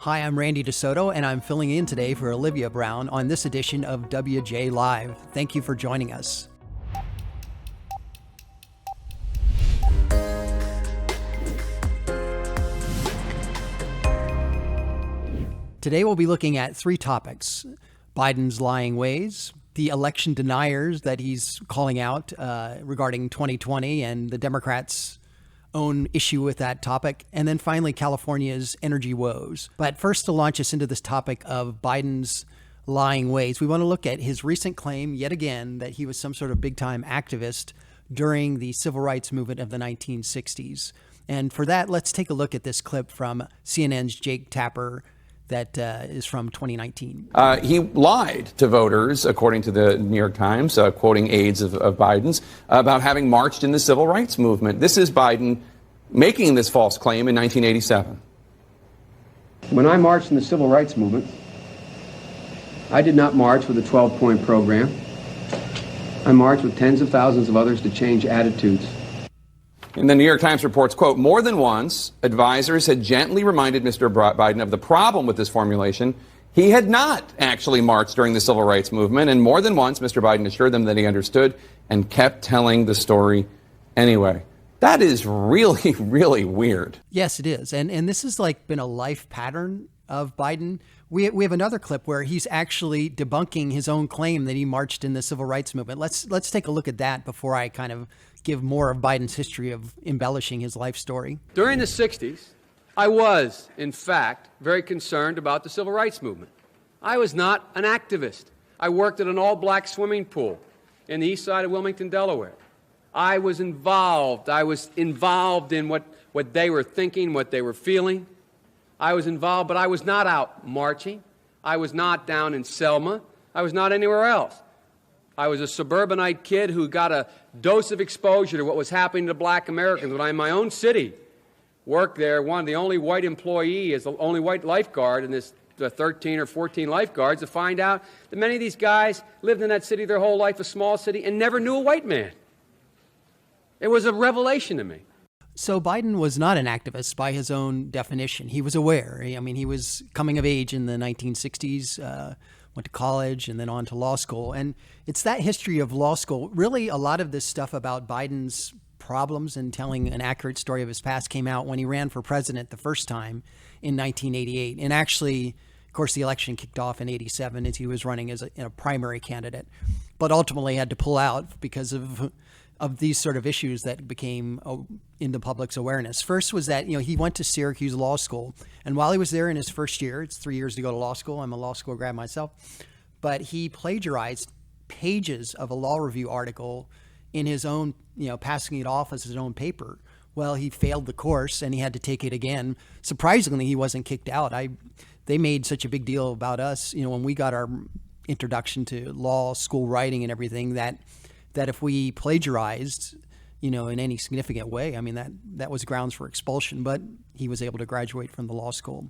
Hi, I'm Randy DeSoto, and I'm filling in today for Olivia Brown on this edition of wjlive. Thank you for joining us. Today we'll be looking at three topics: Biden's lying ways, the election deniers that he's calling out regarding 2020 and the Democrats' own issue with that topic, and then finally California's energy woes. But first, to launch us into this topic of Biden's lying ways, we want to look at his recent claim yet again that he was some sort of big-time activist during the civil rights movement of the 1960s. And for that, let's take a look at this clip from CNN's Jake Tapper that is from 2019. He lied to voters, according to the New York Times, quoting aides of Biden's, about having marched in the civil rights movement. This is Biden making this false claim in 1987. When I marched in the civil rights movement, I did not march with a 12-point program. I marched with tens of thousands of others to change attitudes. And the New York Times reports, quote, more than once, advisors had gently reminded Mr. Biden of the problem with this formulation. He had not actually marched during the civil rights movement, and more than once, Mr. Biden assured them that he understood and kept telling the story anyway. That is really, really weird. Yes, it is. And this has been a life pattern of Biden. We have another clip where he's actually debunking his own claim that he marched in the civil rights movement. Let's take a look at that before I kind of give more of Biden's history of embellishing his life story. During the 60s, I was, in fact, very concerned about the civil rights movement. I was not an activist. I worked at an all-black swimming pool in the east side of Wilmington, Delaware. I was involved. In what they were thinking, what they were feeling. I was involved, but I was not out marching. I was not down in Selma. I was not anywhere else. I was a suburbanite kid who got a dose of exposure to what was happening to black Americans when I, in my own city, worked there, one of the only white employee, as the only white lifeguard in this 13 or 14 lifeguards, to find out that many of these guys lived in that city their whole life, a small city, and never knew a white man. It was a revelation to me. So Biden was not an activist by his own definition. He was aware. I mean, he was coming of age in the 1960s, went to college and then on to law school. And it's that history of law school. Really, a lot of this stuff about Biden's problems and telling an accurate story of his past came out when he ran for president the first time in 1988. And actually, of course, the election kicked off in 87 as he was running as a primary candidate, but ultimately had to pull out because of these sort of issues that became in the public's awareness. First was that, he went to Syracuse Law School. And while he was there in his first year, it's 3 years to go to law school. I'm a law school grad myself. But he plagiarized pages of a law review article in his own, passing it off as his own paper. Well, he failed the course and he had to take it again. Surprisingly, he wasn't kicked out. They made such a big deal about us, when we got our introduction to law school writing and everything, that if we plagiarized, in any significant way, that was grounds for expulsion, but he was able to graduate from the law school.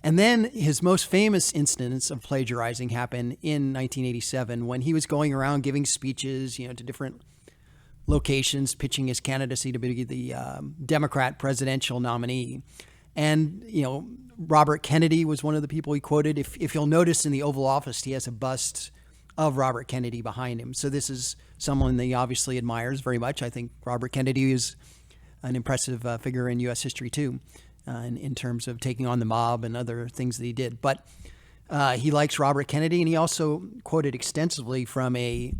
And then his most famous instance of plagiarizing happened in 1987 when he was going around giving speeches, to different locations, pitching his candidacy to be the Democrat presidential nominee. And, Robert Kennedy was one of the people he quoted. If you'll notice in the Oval Office, he has a bust of Robert Kennedy behind him. So this is someone that he obviously admires very much. I think Robert Kennedy is an impressive figure in U.S. history too, in terms of taking on the mob and other things that he did. But he likes Robert Kennedy, and he also quoted extensively from a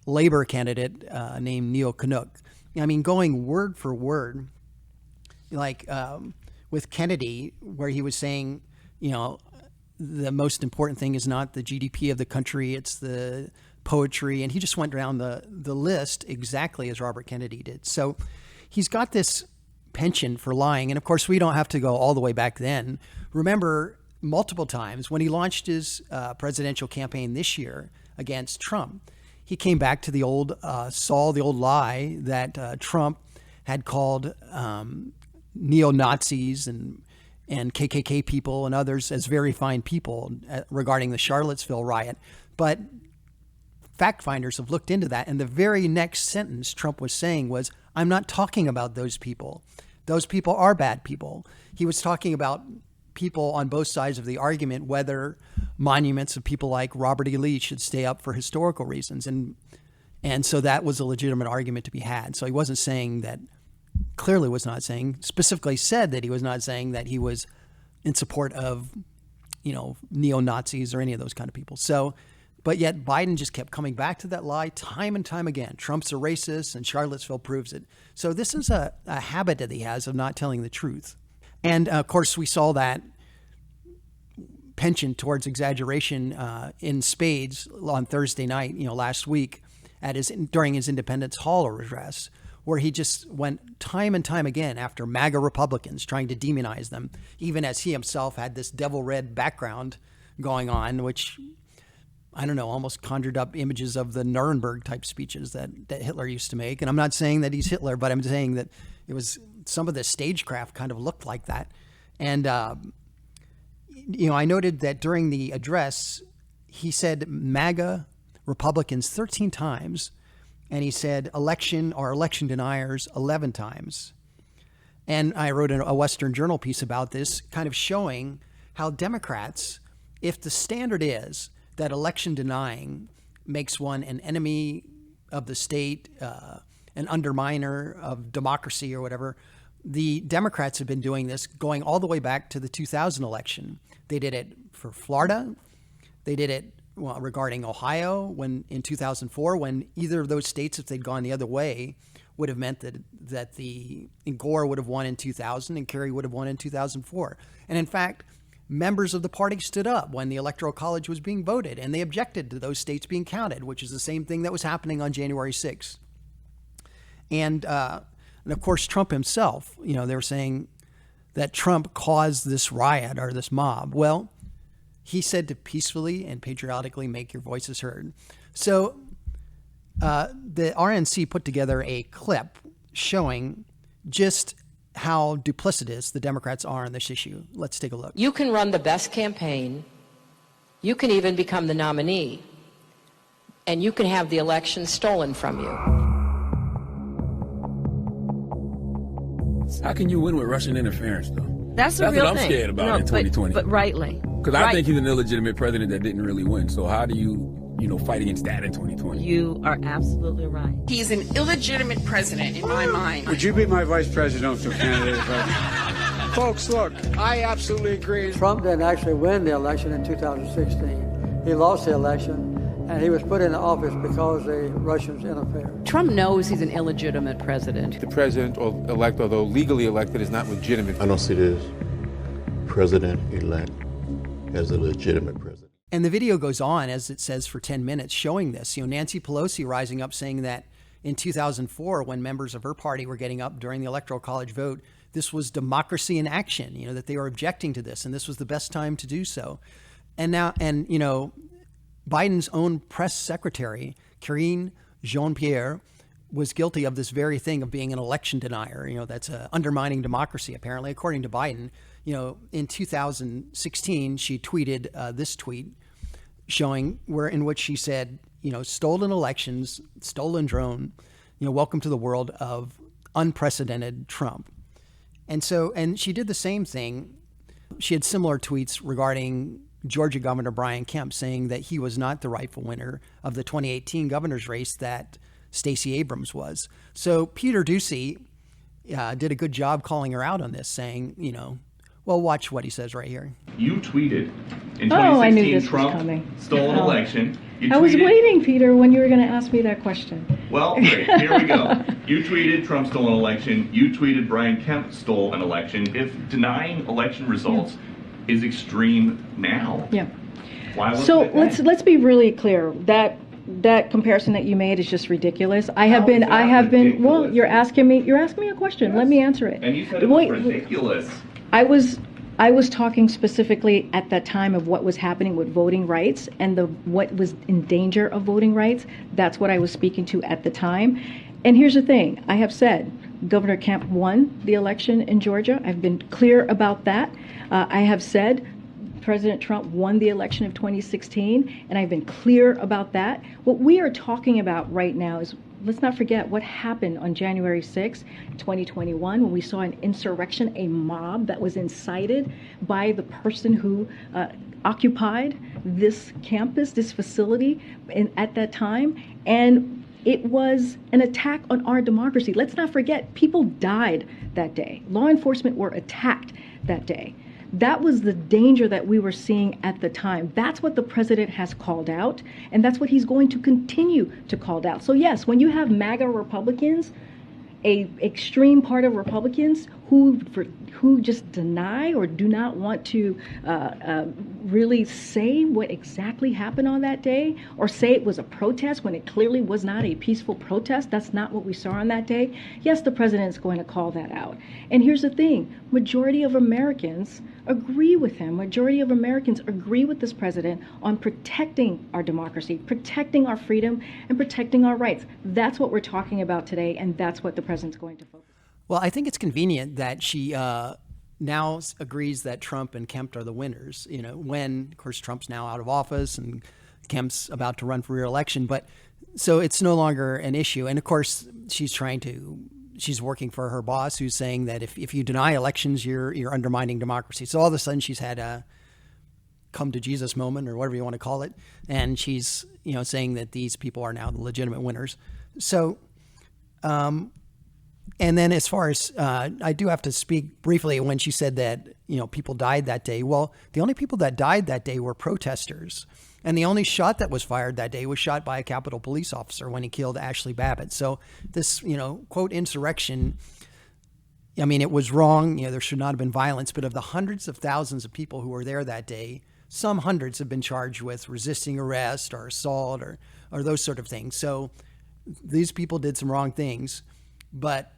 labor candidate named Neil Canuck. Going word for word, with Kennedy, where he was saying, the most important thing is not the GDP of the country, it's the poetry. And he just went down the list exactly as Robert Kennedy did. So he's got this penchant for lying. And of course, we don't have to go all the way back then. Remember, multiple times when he launched his presidential campaign this year against Trump, he came back to the old lie that Trump had called neo-Nazis and KKK people and others as very fine people regarding the Charlottesville riot. But fact finders have looked into that. And the very next sentence Trump was saying was, I'm not talking about those people. Those people are bad people. He was talking about people on both sides of the argument whether monuments of people like Robert E. Lee should stay up for historical reasons. And so that was a legitimate argument to be had. So he wasn't saying that, clearly was not saying, specifically said that he was not saying that he was in support of, neo-Nazis or any of those kind of people. So, but yet Biden just kept coming back to that lie time and time again. Trump's a racist and Charlottesville proves it. So this is a habit that he has of not telling the truth. And of course, we saw that penchant towards exaggeration in spades on Thursday night, last week during his Independence Hall address, where he just went time and time again after MAGA Republicans, trying to demonize them, even as he himself had this devil red background going on, which, I don't know, almost conjured up images of the Nuremberg type speeches that Hitler used to make. And I'm not saying that he's Hitler, but I'm saying that it was some of the stagecraft kind of looked like that. And, I noted that during the address, he said MAGA Republicans 13 times, and he said election deniers 11 times. And I wrote a Western Journal piece about this, kind of showing how Democrats, if the standard is that election denying makes one an enemy of the state, an underminer of democracy or whatever, the Democrats have been doing this going all the way back to the 2000 election. They did it for Florida. They did it regarding Ohio in 2004, when either of those states, if they'd gone the other way, would have meant that Gore would have won in 2000 and Kerry would have won in 2004. And in fact, members of the party stood up when the Electoral College was being voted, and they objected to those states being counted, which is the same thing that was happening on January 6th. And of course, Trump himself, they were saying that Trump caused this riot or this mob. Well, he said to peacefully and patriotically make your voices heard. So the RNC put together a clip showing just how duplicitous the Democrats are on this issue. Let's take a look. You can run the best campaign. You can even become the nominee. And you can have the election stolen from you. How can you win with Russian interference, though? That's what real I'm thing. scared about in 2020. But rightly. Because I think he's an illegitimate president that didn't really win. So how do you fight against that in 2020? You are absolutely right. He's an illegitimate president in my mind. Would you be my vice presidential candidate? Folks, look, I absolutely agree. Trump didn't actually win the election in 2016. He lost the election, and he was put into office because the Russians interfered. Trump knows he's an illegitimate president. The president-elect, although legally elected, is not legitimate. I don't see this president-elect as a legitimate president. And the video goes on, as it says, for 10 minutes showing this. Nancy Pelosi rising up saying that in 2004, when members of her party were getting up during the Electoral College vote, this was democracy in action, that they were objecting to this, and this was the best time to do so. And now, Biden's own press secretary, Karine Jean-Pierre, was guilty of this very thing of being an election denier. That's undermining democracy, apparently, according to Biden. In 2016, she tweeted this tweet showing in which she said, stolen elections, stolen drone, welcome to the world of unprecedented Trump. And she did the same thing. She had similar tweets regarding Georgia Governor Brian Kemp, saying that he was not the rightful winner of the 2018 governor's race that Stacey Abrams was. So Peter Doocy did a good job calling her out on this, saying, well, watch what he says right here. You tweeted in 2016 Trump stole an election. I was waiting, Peter, when you were going to ask me that question. Well, great. Here we go. You tweeted Trump stole an election. You tweeted Brian Kemp stole an election. If denying election results is extreme now, why wasn't so it then? let's be really clear. That comparison that you made is just ridiculous. I have been. Well, you're asking me a question. Yes. Let me answer it. And you said it was ridiculous. I was talking specifically at that time of what was happening with voting rights and what was in danger of voting rights. That's what I was speaking to at the time. And here's the thing. I have said Governor Kemp won the election in Georgia. I've been clear about that. I have said President Trump won the election of 2016, and I've been clear about that. What we are talking about right now is let's not forget what happened on January 6, 2021, when we saw an insurrection, a mob that was incited by the person who occupied this campus, this facility at that time. And it was an attack on our democracy. Let's not forget, people died that day. Law enforcement were attacked that day. That was the danger that we were seeing at the time. That's what the president has called out, and that's what he's going to continue to call out. So yes, when you have MAGA Republicans, a extreme part of Republicans who just deny or do not want to really say what exactly happened on that day, or say it was a protest when it clearly was not a peaceful protest. That's not what we saw on that day. Yes, the president is going to call that out. And here's the thing, majority of Americans agree with him. Majority of Americans agree with this president on protecting our democracy, protecting our freedom, and protecting our rights. That's what we're talking about today, and that's what the president's going to focus on. Well, I think it's convenient that she now agrees that Trump and Kemp are the winners, when, of course, Trump's now out of office and Kemp's about to run for re-election. But so it's no longer an issue. And of course, she's working for her boss, who's saying that if you deny elections, you're undermining democracy. So all of a sudden she's had a come to Jesus moment, or whatever you want to call it. And she's, saying that these people are now the legitimate winners. So, and then as far as, I do have to speak briefly when she said that, people died that day. Well, the only people that died that day were protesters. And the only shot that was fired that day was shot by a Capitol police officer when he killed Ashley Babbitt. So this, quote, insurrection, it was wrong. There should not have been violence. But of the hundreds of thousands of people who were there that day, some hundreds have been charged with resisting arrest or assault or those sort of things. So these people did some wrong things. But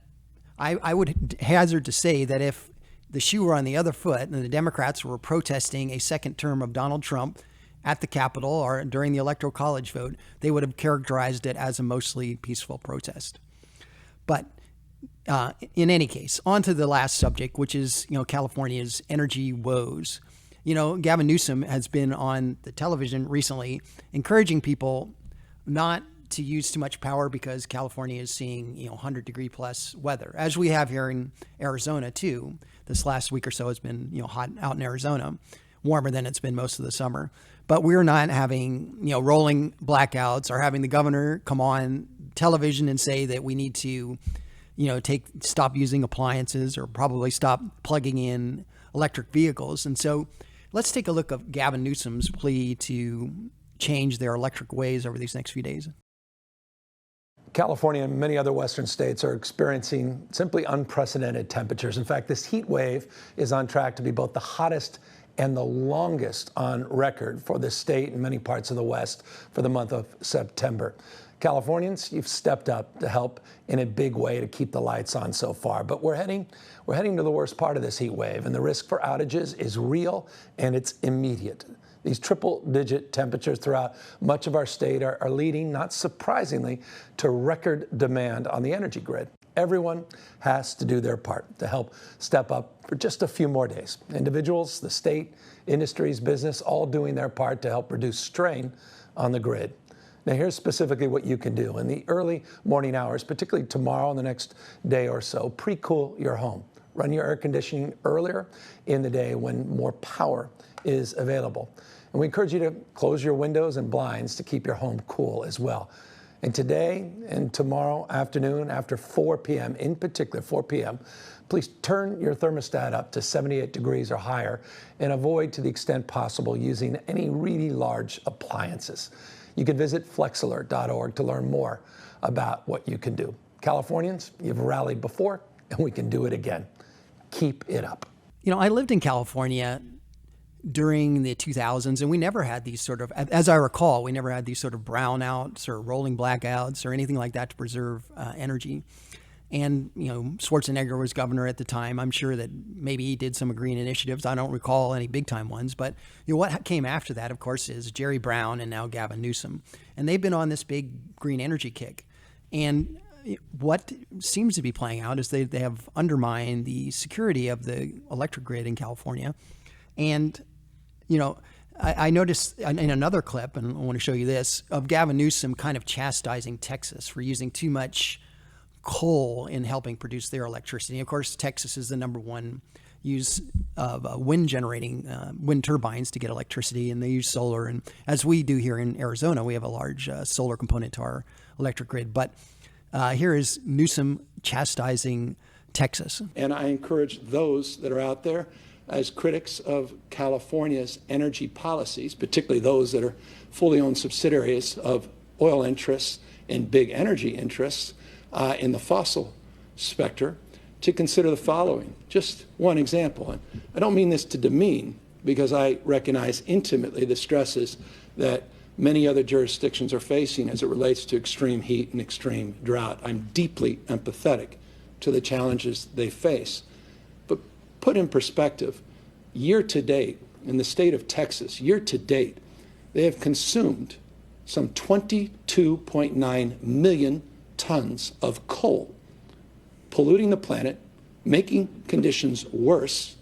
I would hazard to say that if the shoe were on the other foot and the Democrats were protesting a second term of Donald Trump at the Capitol or during the Electoral College vote, they would have characterized it as a mostly peaceful protest. But in any case, on to the last subject, which is, California's energy woes. Gavin Newsom has been on the television recently encouraging people not to use too much power because California is seeing, 100-degree plus weather, as we have here in Arizona too. This last week or so has been, hot out in Arizona, warmer than it's been most of the summer. But we're not having, rolling blackouts or having the governor come on television and say that we need to, stop using appliances or probably stop plugging in electric vehicles. And so let's take a look at Gavin Newsom's plea to change their electric ways over these next few days. California and many other western states are experiencing simply unprecedented temperatures. In fact, this heat wave is on track to be both the hottest and the longest on record for the state and many parts of the West for the month of September. Californians, you've stepped up to help in a big way to keep the lights on so far, but we're heading to the worst part of this heat wave, and the risk for outages is real and it's immediate. These triple-digit temperatures throughout much of our state are leading, not surprisingly, to record demand on the energy grid. Everyone has to do their part to help step up for just a few more days. Individuals, the state, industries, business, all doing their part to help reduce strain on the grid. Now, here's specifically what you can do. In the early morning hours, particularly tomorrow and the next day or so, pre-cool your home. Run your air conditioning earlier in the day when more power is available. And we encourage you to close your windows and blinds to keep your home cool as well. And today and tomorrow afternoon after 4 p.m., in particular 4 p.m., please turn your thermostat up to 78 degrees or higher and avoid, to the extent possible, using any really large appliances. You can visit flexalert.org to learn more about what you can do. Californians, you've rallied before, and we can do it again. Keep it up. I lived in California during the 2000s, and we never had these sort of, as I recall, we never had these sort of brownouts or rolling blackouts or anything like that to preserve energy. And, Schwarzenegger was governor at the time. I'm sure that maybe he did some green initiatives. I don't recall any big time ones, but what came after that, of course, is Jerry Brown and now Gavin Newsom. And they've been on this big green energy kick. And what seems to be playing out is they have undermined the security of the electric grid in California. And, I noticed in another clip, and I want to show you this, of Gavin Newsom kind of chastising Texas for using too much coal in helping produce their electricity. Of course, Texas is the number one use of wind turbines to get electricity, and they use solar. And as we do here in Arizona, we have a large solar component to our electric grid. But here is Newsom chastising Texas. And I encourage those that are out there as critics of California's energy policies, particularly those that are fully owned subsidiaries of oil interests and big energy interests in the fossil specter, to consider the following. Just one example. And I don't mean this to demean, because I recognize intimately the stresses that many other jurisdictions are facing as it relates to extreme heat and extreme drought. I'm deeply empathetic to the challenges they face. But put in perspective, year to date, in the state of Texas, year to date, they have consumed some 22.9 million tons of coal, polluting the planet, making conditions worse,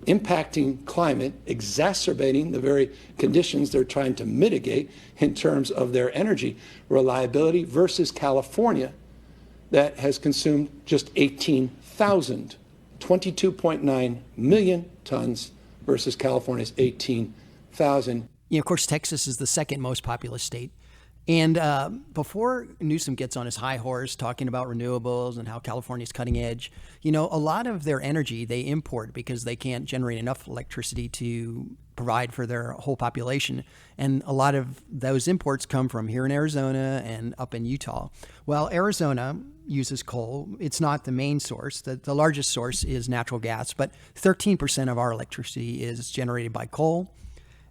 impacting climate, exacerbating the very conditions they're trying to mitigate in terms of their energy reliability, versus California, that has consumed just 18,000, 22.9 million tons versus California's 18,000. Of course, Texas is the second most populous state. And before Newsom gets on his high horse talking about renewables and how California's cutting edge, a lot of their energy they import because they can't generate enough electricity to provide for their whole population. And a lot of those imports come from here in Arizona and up in Utah. Well, Arizona uses coal. It's not the main source. The largest source is natural gas, but 13% of our electricity is generated by coal.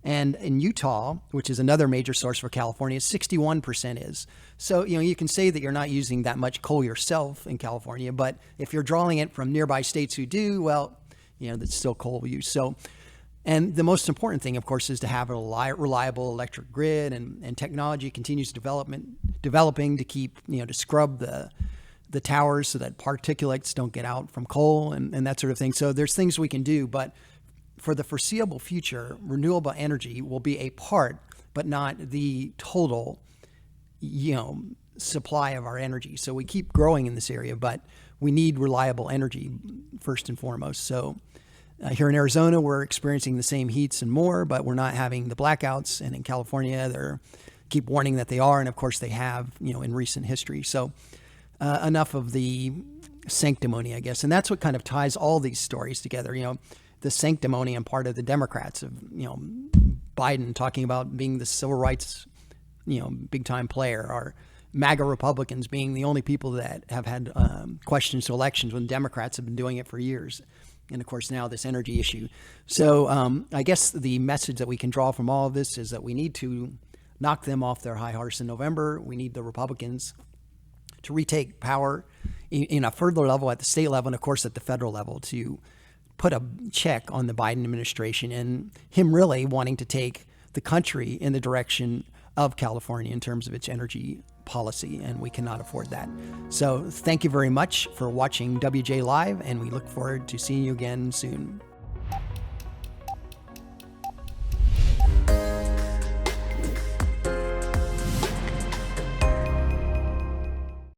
And in Utah, which is another major source for California, 61% is. So, you can say that you're not using that much coal yourself in California, but if you're drawing it from nearby states who do, well, that's still coal use. So, and the most important thing, of course, is to have a reliable electric grid, and technology continues developing to keep, to scrub the towers so that particulates don't get out from coal and that sort of thing. So there's things we can do, but for the foreseeable future, renewable energy will be a part, but not the total, supply of our energy. So we keep growing in this area, but we need reliable energy first and foremost. So here in Arizona, we're experiencing the same heats and more, but we're not having the blackouts. And in California, they're keep warning that they are, and of course they have, in recent history. So enough of the sanctimony, I guess, and that's what kind of ties all these stories together. The sanctimony on part of the Democrats of, Biden talking about being the civil rights, big time player, or MAGA Republicans being the only people that have had questions to elections when Democrats have been doing it for years. And of course, now this energy issue. So I guess the message that we can draw from all of this is that we need to knock them off their high horse in November. We need the Republicans to retake power in a further level at the state level, and of course at the federal level, to put a check on the Biden administration and him really wanting to take the country in the direction of California in terms of its energy policy, and we cannot afford that. So thank you very much for watching WJ Live, and we look forward to seeing you again soon.